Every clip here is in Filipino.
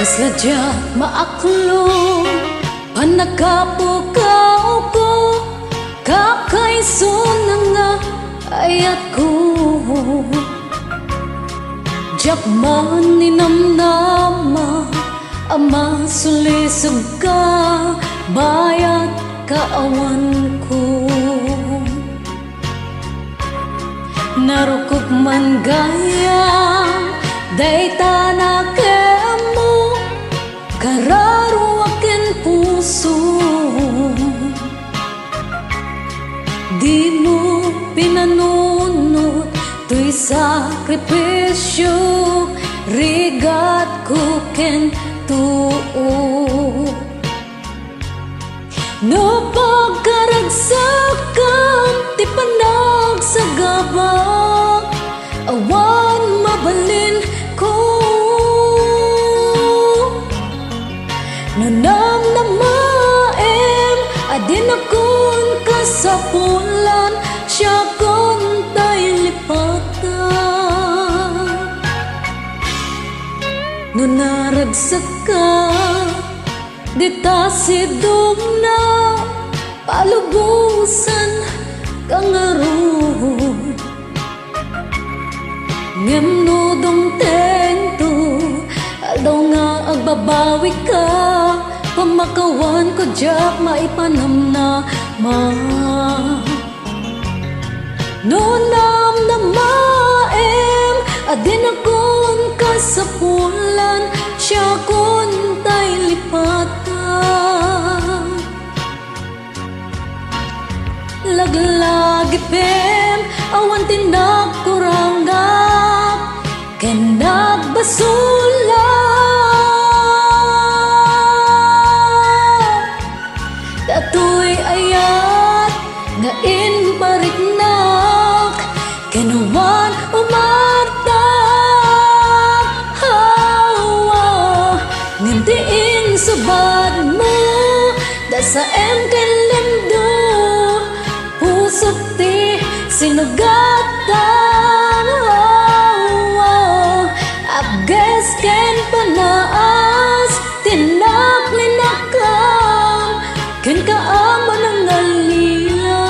Kasladya maaklong panagapukaw ko, kakaiso na nga ayat ko. Diyak man ninamnama ama sulisog ka, bayat kaawan ko. Narukog man gaya dayta na kemo, kararo akin puso. Di mo pinanunod to'y sakripisyo, rigat ko ken tuo. No pagkaragsakan ti panag sa gabak, awan mabalin ko. Nanamnamaem adin akon kasapulan, siya kon tay lipatan. No naragsak ka di ta sidog na palubusan kang aron. Ngem no dong tento aldaw nga agbabawi ka, pamakawan ko diyak maipanamnama. No namnamaem adin akon kasapulan, siya kon tay lipatan. Laglagi pem awan tinag kurangap ken nagbasulat. Datoy ayat nga inpariknak ken awan umartak. Hawa ngintiin subad mo dasa ken limdo, pusok ti sinugatan. Abges ken panaas tinak linakam ken kaama ng alila.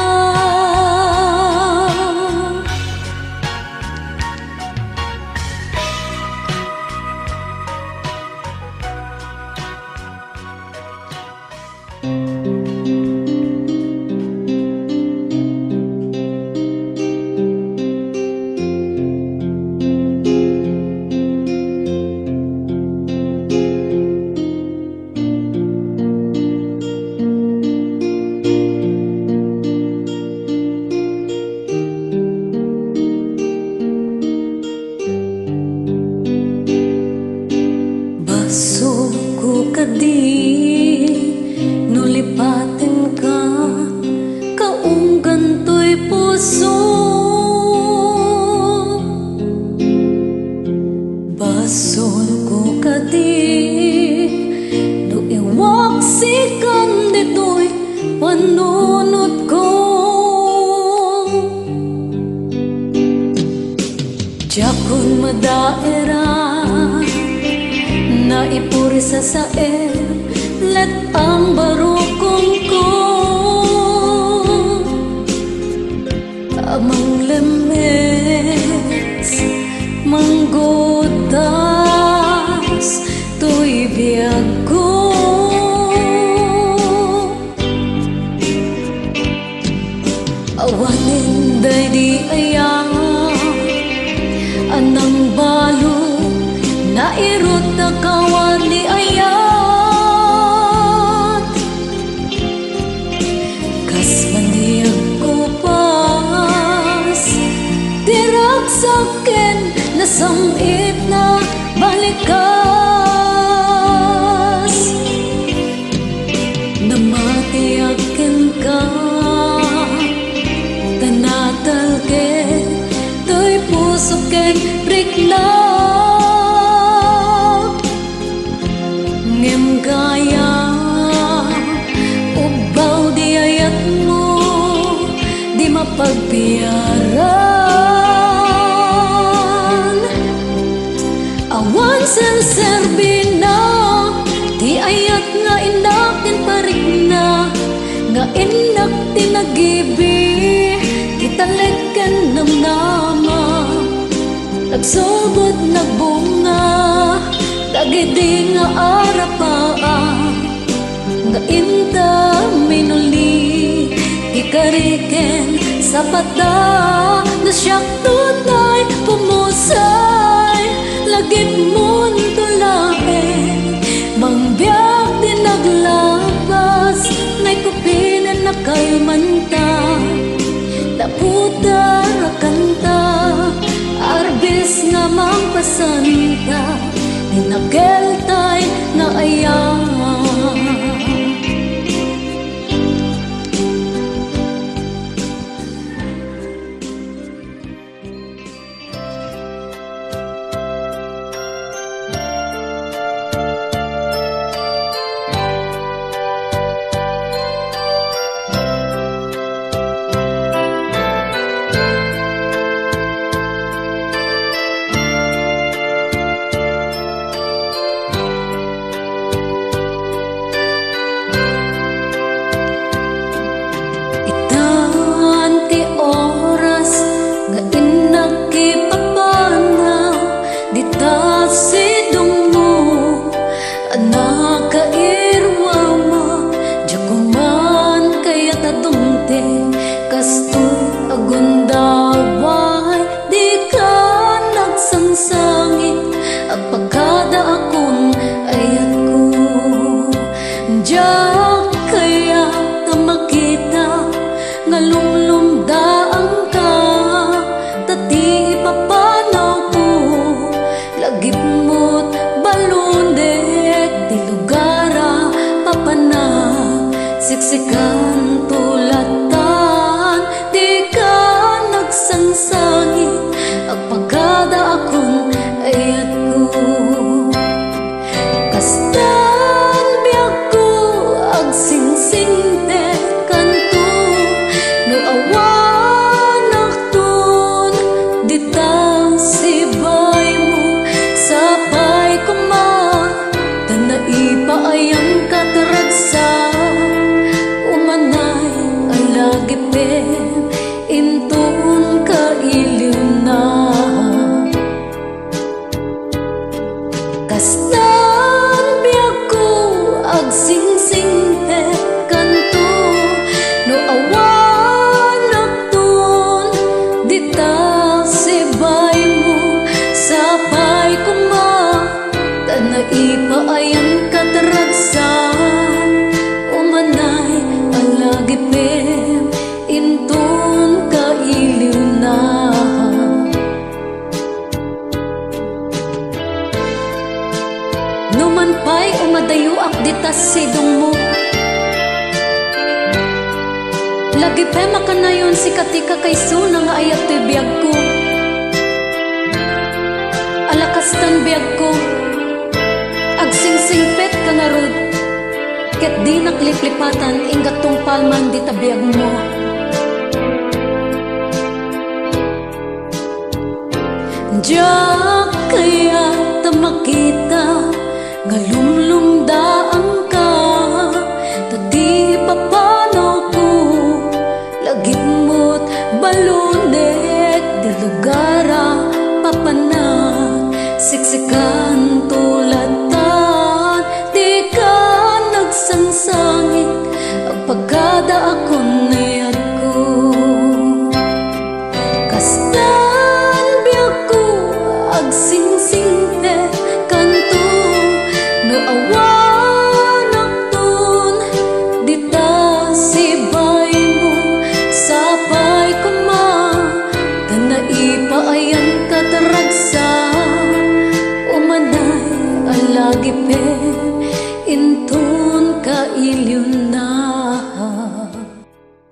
Basog ko kadi nulipatin ka, kaunggan to'y puso. Basog ko kadi no iwak sikan dito'y panunod ko. Jakon madaera na ipuri sa sael, let ang barukong ko. Amang lemes, manggodas, to'y biyag ko. Awanin day di ayang anang balo, nairot na kawan ni ayat. Kas mandiag ko pas, tirak sakin nasamit na balikas. Namatiakin ka, tanatal ken to'y puso ken riknak. Ngem gaya ubaw di ayat mo, di mapagbiyaran. Awan sen serbina inak tinagibi kitalekan namnama nagsugod nagbunga dagidi nga arapaan nga inta minuli ikariken sa pata na siyak tunay pumusay lagip mon tulain mangbiyak din naglabas ngay kupinan na kay manta naputa rakanta arbis nga mangpasanta inageltay na ayang siksikan tulatan di ka nagsangsangit ang pagkada akong ayat ko kastan biyag ko ag sing-sing te kanto no awan aktun ditang sibay mo sapay kuma tanaipa ayang kataragsa gipin intun kailiw na kastan biyag ko ag sing-sing te kanto no awan aktun dita sibay mo sapay kuma tanaipa ayang kataragsa umanay alagipin intun kailiw na numan pa'y umadayo ak ditas sidong mo lagi pa makanayon si katika kay suna nga ayat to'y biyag ko alakastan biyag ko ag sing-singpet ka nga rod ket di nakliplipatan ingat tong palman di tabiyag mo diyak kaya ta makita nga lumlumdaan ka ta di papanaw ko lagip mo't balunet di lugara papanag siksikan tulatan di ka nagsangsangit ang pagkada akong nayad ko kastan biyag ko ag sing-sing te kanto no awan aktun dita sibay mo sapay kuma tanaipa ayang kataragsa umanay alagipin